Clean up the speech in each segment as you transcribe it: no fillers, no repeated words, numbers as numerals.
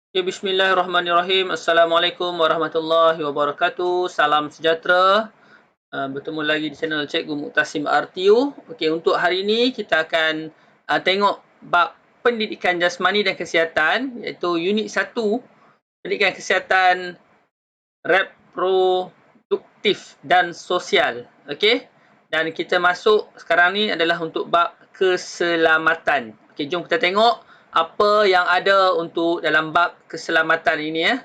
Ya, bismillahirrahmanirrahim. Assalamualaikum warahmatullahi wabarakatuh. Salam sejahtera. Bertemu lagi di channel Cikgu Muktasim RTU. Okey, untuk hari ini kita akan tengok bab pendidikan jasmani dan kesihatan, iaitu unit 1, pendidikan kesihatan reproduktif dan sosial. Okey. Dan kita masuk sekarang ni adalah untuk bab keselamatan. Okey, jom kita tengok apa yang ada untuk dalam bab keselamatan ini ya.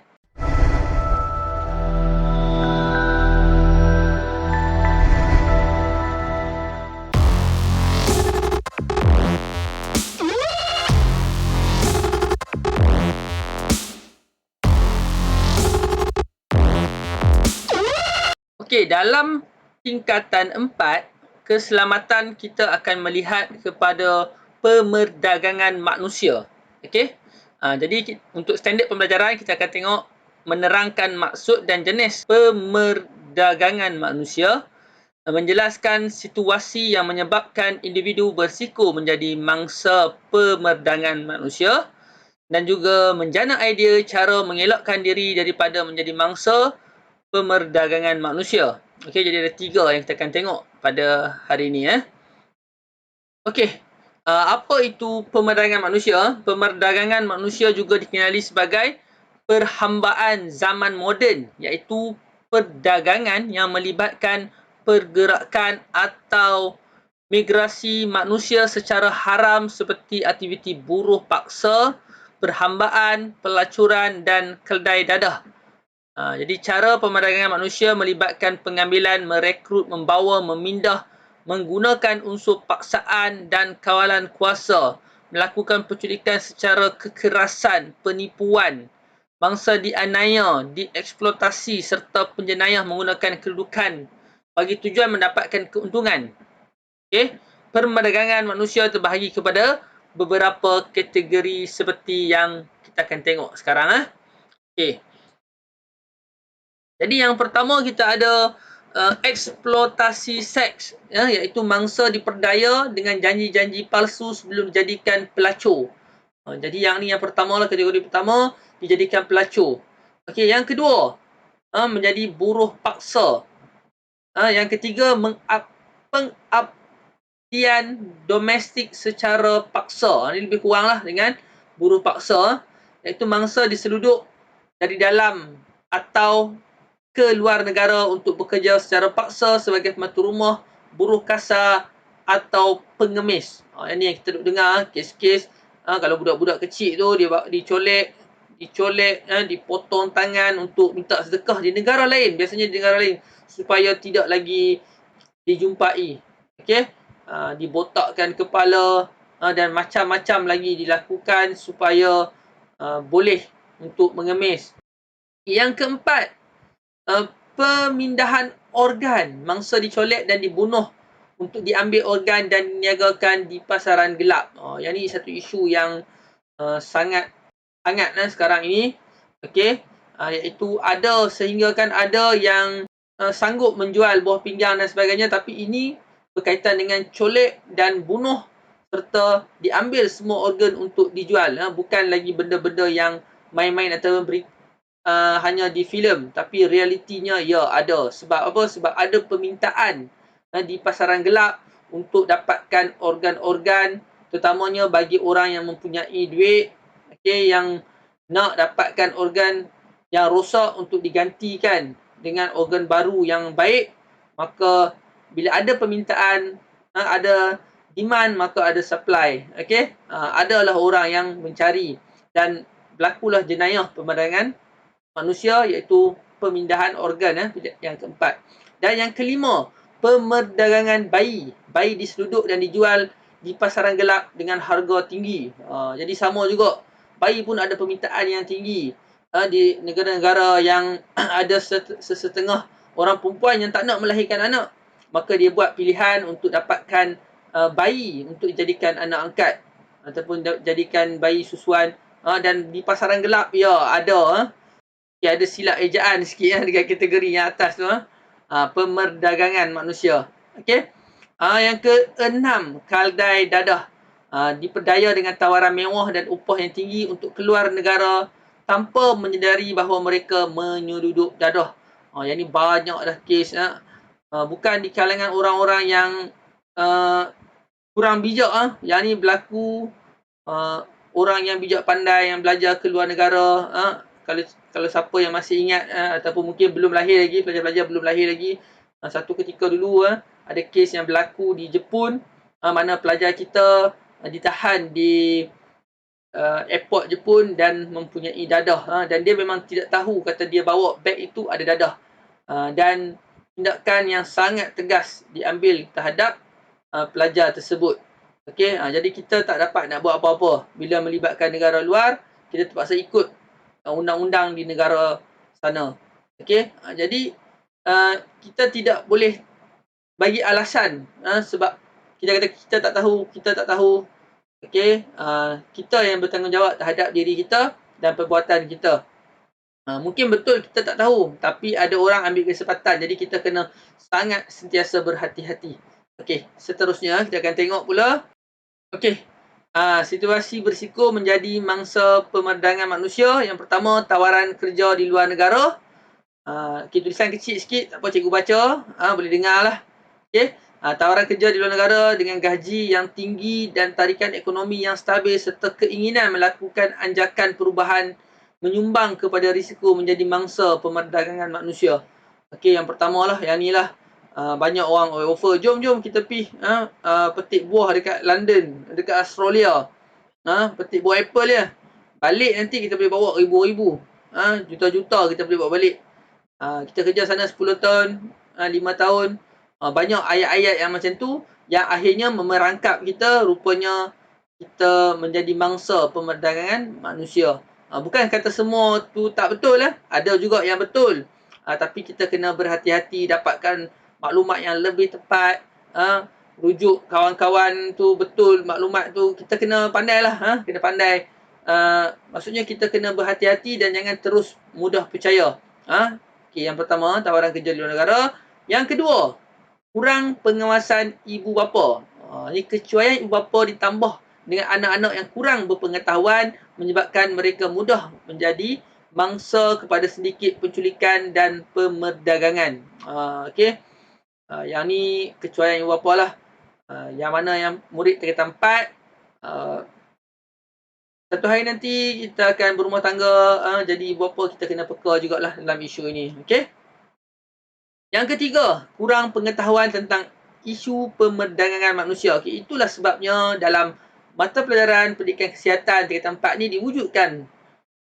Okey, dalam tingkatan 4, keselamatan kita akan melihat kepada pemerdagangan manusia. Okey. Jadi untuk standard pembelajaran kita akan tengok menerangkan maksud dan jenis pemerdagangan manusia, menjelaskan situasi yang menyebabkan individu bersiko menjadi mangsa pemerdagangan manusia, dan juga menjana idea cara mengelakkan diri daripada menjadi mangsa pemerdagangan manusia. Okey, jadi ada 3 yang kita akan tengok pada hari ini ya. Okey, apa itu pemerdagangan manusia? Pemerdagangan manusia juga dikenali sebagai perhambaan zaman moden, iaitu perdagangan yang melibatkan pergerakan atau migrasi manusia secara haram seperti aktiviti buruh paksa, perhambaan, pelacuran dan keldai dadah. Jadi cara pemerdagangan manusia melibatkan pengambilan, merekrut, membawa, memindah, menggunakan unsur paksaan dan kawalan kuasa, melakukan penculikan secara kekerasan, penipuan, bangsa dianiaya, dieksploitasi serta penjenayah menggunakan kedudukan bagi tujuan mendapatkan keuntungan. Okey, perdagangan manusia terbahagi kepada beberapa kategori seperti yang kita akan tengok sekarang. Okey. Jadi yang pertama kita ada eksploitasi seks, ya, iaitu mangsa diperdaya dengan janji-janji palsu sebelum dijadikan pelacur. Jadi yang ni yang pertama lah, kategori pertama dijadikan pelacur. Okey, yang kedua menjadi buruh paksa. Yang ketiga pengabdian domestik secara paksa. Ini lebih kurang lah dengan buruh paksa, iaitu mangsa diseluduk dari dalam atau ke luar negara untuk bekerja secara paksa sebagai pembantu rumah, buruh kasar atau pengemis. Ini yang kita dengar kes-kes kalau budak-budak kecil tu dia dicolek, dipotong tangan untuk minta sedekah di negara lain, biasanya di negara lain, supaya tidak lagi dijumpai. Okey, dibotakkan kepala dan macam-macam lagi dilakukan supaya boleh untuk mengemis. Yang keempat, pemindahan organ, mangsa dicolek dan dibunuh untuk diambil organ dan diniagakan di pasaran gelap. Yang ni satu isu yang sangat hangat sekarang ini. Okey, iaitu ada sehingga kan ada yang sanggup menjual buah pinggang dan sebagainya, tapi ini berkaitan dengan colek dan bunuh serta diambil semua organ untuk dijual. Bukan lagi benda-benda yang main-main atau hanya di filem, tapi realitinya ya ada. Sebab apa? Sebab ada permintaan di pasaran gelap untuk dapatkan organ-organ, terutamanya bagi orang yang mempunyai duit, okey, yang nak dapatkan organ yang rosak untuk digantikan dengan organ baru yang baik. Maka bila ada permintaan, ada demand, maka ada supply. Okey, adalah orang yang mencari dan berlakulah jenayah pemerdagangan manusia, iaitu pemindahan organ yang keempat. Dan yang kelima, pemerdagangan bayi. Bayi diseluduk dan dijual di pasaran gelap dengan harga tinggi. Jadi sama juga, bayi pun ada permintaan yang tinggi di negara-negara yang ada sesetengah orang perempuan yang tak nak melahirkan anak. Maka dia buat pilihan untuk dapatkan bayi untuk dijadikan anak angkat ataupun jadikan bayi susuan. Dan di pasaran gelap, ya ada ada silap ejaan sikit dekat kategori yang atas tu. Pemerdagangan manusia. Okey. Yang keenam, kaldai dadah. Diperdaya dengan tawaran mewah dan upah yang tinggi untuk keluar negara tanpa menyedari bahawa mereka menyelundup dadah. Yang ni banyak dah kes. Bukan di kalangan orang-orang yang kurang bijak. Yang ni berlaku orang yang bijak pandai yang belajar ke luar negara. Kalau siapa yang masih ingat ataupun mungkin belum lahir lagi, pelajar-pelajar belum lahir lagi, satu ketika dulu ada kes yang berlaku di Jepun, mana pelajar kita ditahan di airport Jepun dan mempunyai dadah. Dan dia memang tidak tahu kata dia bawa beg itu ada dadah. Dan tindakan yang sangat tegas diambil terhadap pelajar tersebut. Okey, jadi kita tak dapat nak buat apa-apa bila melibatkan negara luar, kita terpaksa ikut undang-undang di negara sana. Okey, jadi kita tidak boleh bagi alasan sebab kita kata kita tak tahu. Okey, kita yang bertanggungjawab terhadap diri kita dan perbuatan kita. Mungkin betul kita tak tahu, tapi ada orang ambil kesempatan, jadi kita kena sangat sentiasa berhati-hati. Okey, seterusnya kita akan tengok pula. Okey, situasi berisiko menjadi mangsa pemandangan manusia. Yang pertama, tawaran kerja di luar negara. Okay, tulisan kecil sikit, tak apa cikgu baca. Boleh dengar lah. Okay. Tawaran kerja di luar negara dengan gaji yang tinggi dan tarikan ekonomi yang stabil serta keinginan melakukan anjakan perubahan menyumbang kepada risiko menjadi mangsa pemandangan manusia. Okey, yang pertama lah, yang ni lah. Banyak orang offer, jom kita pergi petik buah dekat London, dekat Australia. Petik buah apple dia. Balik nanti kita boleh bawa ribu-ribu. Juta-juta kita boleh bawa balik. Kita kerja sana 10 tahun, 5 tahun. Banyak ayat-ayat yang macam tu yang akhirnya memerangkap kita, rupanya kita menjadi mangsa pemandangan manusia. Bukan kata semua tu tak betul lah. Ada juga yang betul. Tapi kita kena berhati-hati, dapatkan maklumat yang lebih tepat. Rujuk kawan-kawan tu betul maklumat tu. Kita kena pandai lah. Kena pandai. Maksudnya kita kena berhati-hati dan jangan terus mudah percaya. Okay, yang pertama, tawaran kerja di luar negara. Yang kedua, kurang pengawasan ibu bapa. Ini kecuaian ibu bapa ditambah dengan anak-anak yang kurang berpengetahuan menyebabkan mereka mudah menjadi mangsa kepada sedikit penculikan dan pemerdagangan. Okey. Yang ni kecuaian ibu bapa lah. Yang mana yang murid tingkatan 4, satu hari nanti kita akan berumah tangga, jadi ibu bapa kita kena peka jugalah dalam isu ini. Okey. Yang ketiga, kurang pengetahuan tentang isu pemerdagangan manusia. Okey, itulah sebabnya dalam mata pelajaran pendidikan kesihatan tingkatan 4 ni diwujudkan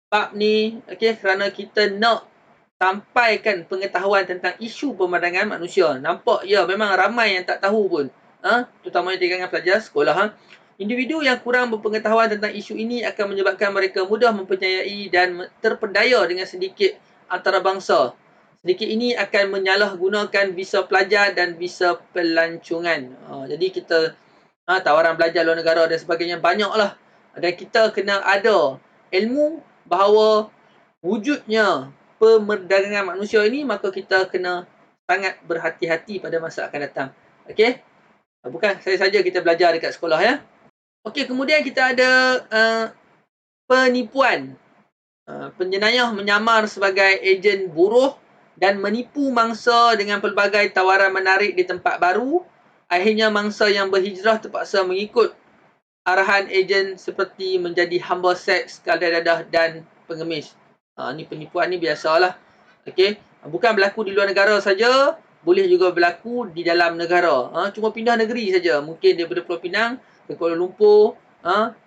bab ni, okey, kerana kita nak sampaikan pengetahuan tentang isu pemandangan manusia. Nampak ya, memang ramai yang tak tahu pun. Terutamanya di kalangan pelajar sekolah. Individu yang kurang berpengetahuan tentang isu ini akan menyebabkan mereka mudah mempercayai dan terpedaya dengan sedikit antarabangsa. Sedikit ini akan menyalahgunakan visa pelajar dan visa pelancongan. Jadi kita tawaran belajar luar negara dan sebagainya banyaklah. Dan kita kena ada ilmu bahawa wujudnya pemerdagangan manusia ini, maka kita kena sangat berhati-hati pada masa akan datang. Okey? Bukan saya saja kita belajar dekat sekolah ya. Okey, kemudian kita ada penipuan. Penjenayah menyamar sebagai ejen buruh dan menipu mangsa dengan pelbagai tawaran menarik di tempat baru. Akhirnya mangsa yang berhijrah terpaksa mengikut arahan ejen seperti menjadi hamba seks, kadar dadah dan pengemis. Ni penipuan ni biasalah. Okey, bukan berlaku di luar negara saja, boleh juga berlaku di dalam negara. Cuma pindah negeri saja. Mungkin daripada Pulau Pinang ke Kuala Lumpur,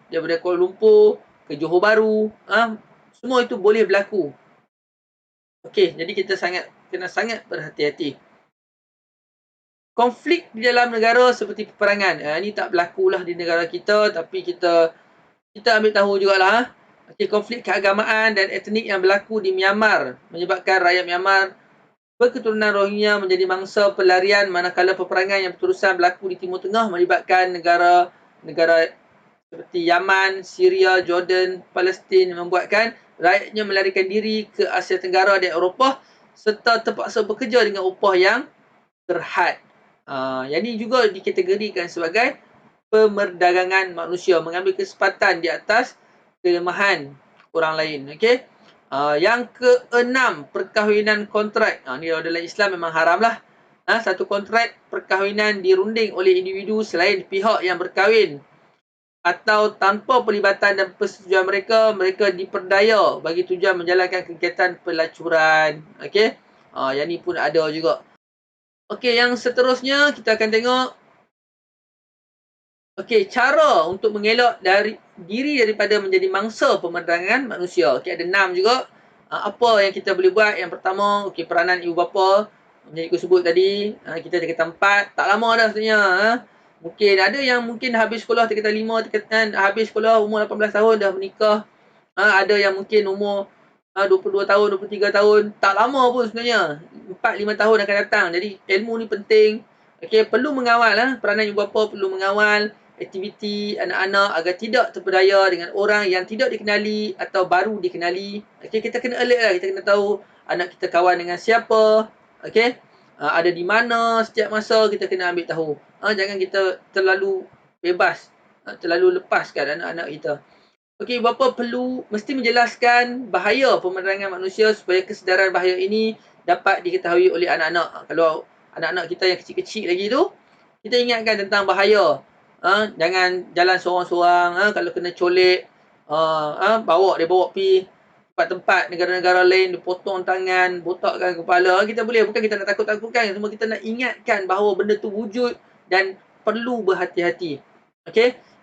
daripada Kuala Lumpur ke Johor Bahru, semua itu boleh berlaku. Okey, jadi kita kena sangat berhati-hati. Konflik di dalam negara seperti peperangan. Ini tak berlakulah di negara kita, tapi kita ambil tahu jugalah. Okay, konflik keagamaan dan etnik yang berlaku di Myanmar menyebabkan rakyat Myanmar berketurunan Rohingya menjadi mangsa pelarian, manakala peperangan yang berterusan berlaku di Timur Tengah melibatkan negara seperti Yaman, Syria, Jordan, Palestin membuatkan rakyatnya melarikan diri ke Asia Tenggara dan Eropah serta terpaksa bekerja dengan upah yang terhad. Yang ini juga dikategorikan sebagai pemerdagangan manusia, mengambil kesempatan di atas kelemahan orang lain. Okey. Yang keenam, perkahwinan kontrak. Ni dalam Islam memang haram lah. Satu kontrak perkahwinan dirunding oleh individu selain pihak yang berkahwin atau tanpa pelibatan dan persetujuan mereka, mereka diperdaya bagi tujuan menjalankan kegiatan pelacuran. Okey. Yang ni pun ada juga. Okey, yang seterusnya kita akan tengok cara untuk mengelak diri daripada menjadi mangsa pemandangan manusia. Ada 6 juga. Apa yang kita boleh buat? Yang pertama, peranan ibu bapa. Macam cikgu sebut tadi, kita jaga tempat. Tak lama dah sebenarnya. Mungkin ada yang mungkin habis sekolah tingkatan 5, habis sekolah umur 18 tahun dah menikah. Ada yang mungkin umur 22 tahun, 23 tahun. Tak lama pun sebenarnya. 4-5 tahun akan datang. Jadi ilmu ni penting. Perlu mengawal. Peranan ibu bapa perlu mengawal aktiviti anak-anak agar tidak terpedaya dengan orang yang tidak dikenali atau baru dikenali. Kita kena alert lah. Kita kena tahu anak kita kawan dengan siapa. Ada di mana setiap masa kita kena ambil tahu. Jangan kita terlalu bebas. Terlalu lepaskan anak-anak kita. Bapa perlu mesti menjelaskan bahaya pemandangan manusia supaya kesedaran bahaya ini dapat diketahui oleh anak-anak. Kalau anak-anak kita yang kecil-kecil lagi tu, kita ingatkan tentang bahaya. Jangan jalan seorang-seorang. Kalau kena colek, bawa pergi tempat-tempat negara-negara lain, dia potong tangan, botakkan kepala. Kita boleh, bukan kita nak takut-takutkan, cuma kita nak ingatkan bahawa benda tu wujud dan perlu berhati-hati.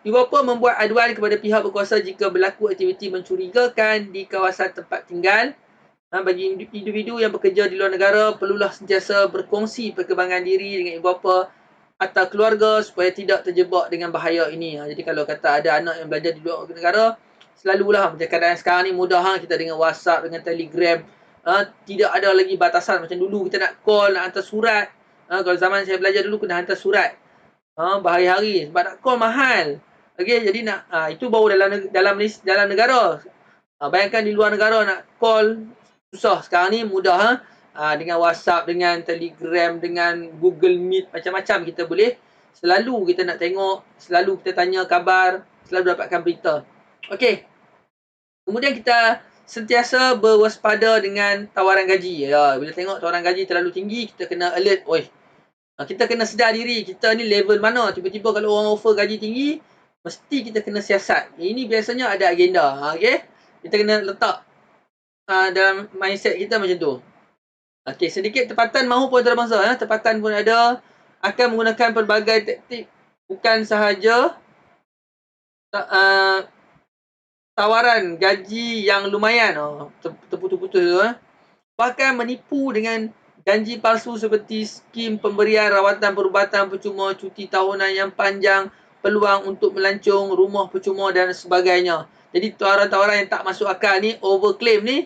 Ibu bapa membuat aduan kepada pihak berkuasa jika berlaku aktiviti mencurigakan di kawasan tempat tinggal. Bagi individu yang bekerja di luar negara, perlulah sentiasa berkongsi perkembangan diri dengan ibu bapa atau keluarga supaya tidak terjebak dengan bahaya ini. Jadi kalau kata ada anak yang belajar di luar negara, selalulah macam keadaan sekarang ni mudah kita dengan WhatsApp, dengan Telegram. Tidak ada lagi batasan macam dulu kita nak call, nak hantar surat. Kalau zaman saya belajar dulu kena hantar surat. Berhari-hari sebab nak call mahal. Jadi nak itu baru dalam negara. Bayangkan di luar negara nak call susah. Sekarang ni mudah dengan WhatsApp, dengan Telegram, dengan Google Meet, macam-macam kita boleh. Selalu kita nak tengok, selalu kita tanya khabar, selalu dapatkan berita. Kemudian kita sentiasa berwaspada dengan tawaran gaji. Bila tengok tawaran gaji terlalu tinggi, kita kena alert. Kita kena sedar diri, kita ni level mana. Tiba-tiba kalau orang offer gaji tinggi, mesti kita kena siasat. Ini biasanya ada agenda. Kita kena letak dalam mindset kita macam tu. Sedikit tepatan mahu pun antarabangsa. Tepatan pun ada. Akan menggunakan pelbagai taktik. Bukan sahaja tawaran gaji yang lumayan. Terputus-putus tu. Bahkan menipu dengan janji palsu seperti skim pemberian rawatan perubatan percuma, cuti tahunan yang panjang, peluang untuk melancong, rumah percuma dan sebagainya. Jadi tawaran-tawaran yang tak masuk akal ni, overclaim ni,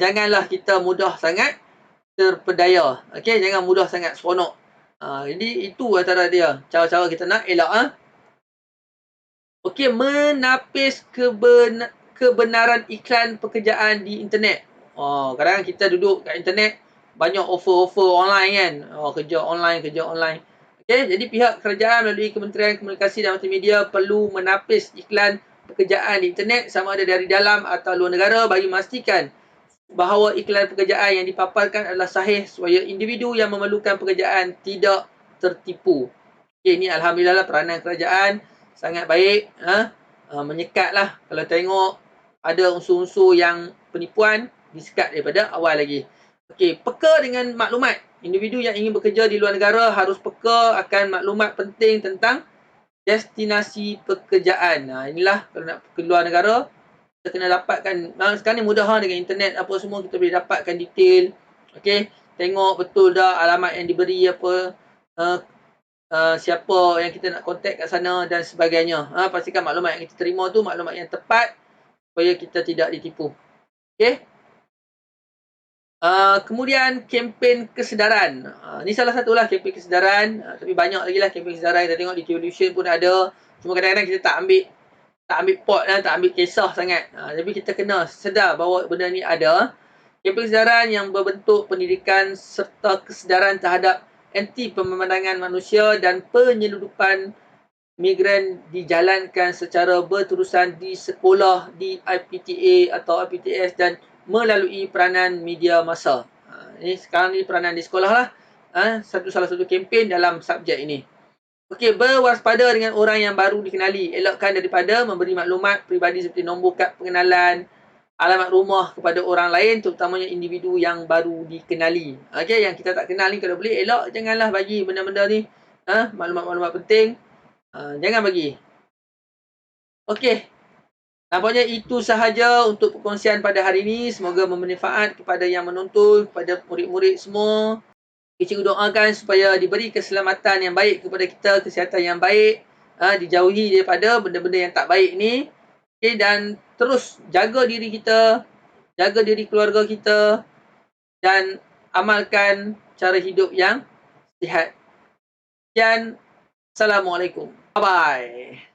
janganlah kita mudah sangat terpedaya. Jangan mudah sangat seronok. Jadi itu antara dia. Cara-cara kita nak elak. Menapis kebenaran iklan pekerjaan di internet. Kadang kita duduk kat internet, banyak offer-offer online kan. Kerja online. Jadi pihak kerajaan melalui Kementerian Komunikasi dan Multimedia perlu menapis iklan pekerjaan di internet sama ada dari dalam atau luar negara bagi memastikan bahawa iklan pekerjaan yang dipaparkan adalah sahih supaya individu yang memerlukan pekerjaan tidak tertipu. Ini alhamdulillah peranan kerajaan sangat baik. Menyekatlah. Kalau tengok ada unsur-unsur yang penipuan, disekat daripada awal lagi. Peka dengan maklumat. Individu yang ingin bekerja di luar negara harus peka akan maklumat penting tentang destinasi pekerjaan. Inilah kalau nak ke luar negara, kita kena dapatkan. Sekarang ni mudah dengan internet apa semua kita boleh dapatkan detail. Tengok betul dah alamat yang diberi apa, siapa yang kita nak contact kat sana dan sebagainya. Pastikan maklumat yang kita terima tu maklumat yang tepat supaya kita tidak ditipu. Kemudian kempen kesedaran. Ni salah satulah kempen kesedaran. Tapi banyak lagi lah kempen kesedaran. Kita tengok di Revolution pun ada. Cuma kadang-kadang kita tak ambil pot, tak ambil kisah sangat. Tapi kita kena sedar bahawa benda ni ada. Kempen kesedaran yang berbentuk pendidikan serta kesedaran terhadap anti pemandangan manusia dan penyeludupan migran dijalankan secara berterusan di sekolah, di IPTA atau IPTS dan melalui peranan media massa. Ini sekarang ni peranan di sekolah lah. Salah satu kempen dalam subjek ini. Okey, berwaspada dengan orang yang baru dikenali. Elakkan daripada memberi maklumat peribadi seperti nombor kad pengenalan, alamat rumah kepada orang lain, terutamanya individu yang baru dikenali. Okey, yang kita tak kenal ni kalau boleh elak janganlah bagi benda-benda ni. Maklumat-maklumat penting jangan bagi. Okey. Nampaknya itu sahaja untuk perkongsian pada hari ini. Semoga memberi manfaat kepada yang menonton, kepada murid-murid semua. Cikgu doakan supaya diberi keselamatan yang baik kepada kita, kesihatan yang baik, dijauhi daripada benda-benda yang tak baik ni. Okay, dan terus jaga diri kita, jaga diri keluarga kita dan amalkan cara hidup yang sihat. Sekian. Assalamualaikum. Bye-bye.